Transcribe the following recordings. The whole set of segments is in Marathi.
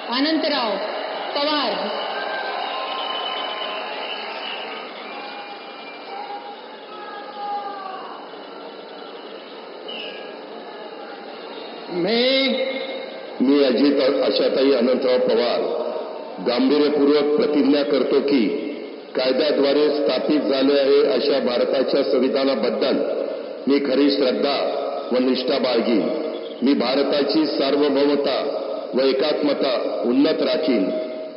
अनंतराव पवार। मी अजित आशाताई अनंतराव पवार गांभीर्यपूर्वक प्रतिज्ञा करतो की कायद्याद्वारे स्थापित झाले आहे अशा भारताच्या संविधानाबद्दल मी खरी श्रद्धा व निष्ठा बाळगीन। मी भारताची सार्वभौमता व एकात्मता उन्नत राखीन।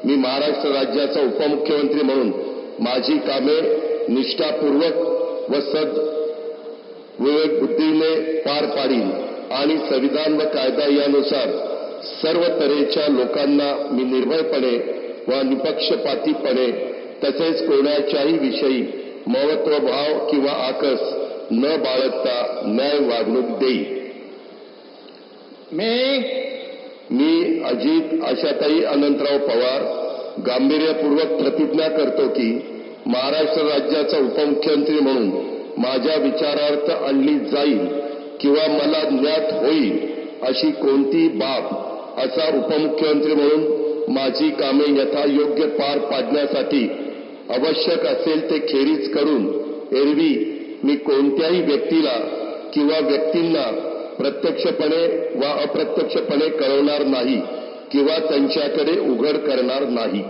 मी महाराष्ट्र राज्याचा उपमुख्यमंत्री म्हणून माझी कामे निष्ठापूर्वक व विवेक बुद्धीने पार पाडीन आणि संविधान व कायदा यानुसार सर्व तऱ्हेच्या लोकांना मी निर्भयपणे व निपक्षपातीपणे तसेच कोणाच्याही विषयी महत्वभाव किंवा आकस न बाळगता न्याय वागणूक देईन। मी अजित आशाताई अनंतराव पवार गांभीर्यपूर्वक प्रतिज्ञा करतो की महाराष्ट्र राज्याचा उपमुख्यमंत्री म्हणून माझ्या विचारार्थ आणली जाईल किंवा मला ज्ञात होईल अशी कोणती बाब असा उपमुख्यमंत्री म्हणून माझी कामे यथायोग्य पार पाडण्यासाठी आवश्यक असेल ते खेरीज करून एरवी मी कोणत्याही व्यक्तीला किंवा व्यक्तींना प्रत्यक्षपणे वा अप्रत्यक्षपणे कळवणार नाही किंवा त्यांच्याकडे उघड करणार नाही।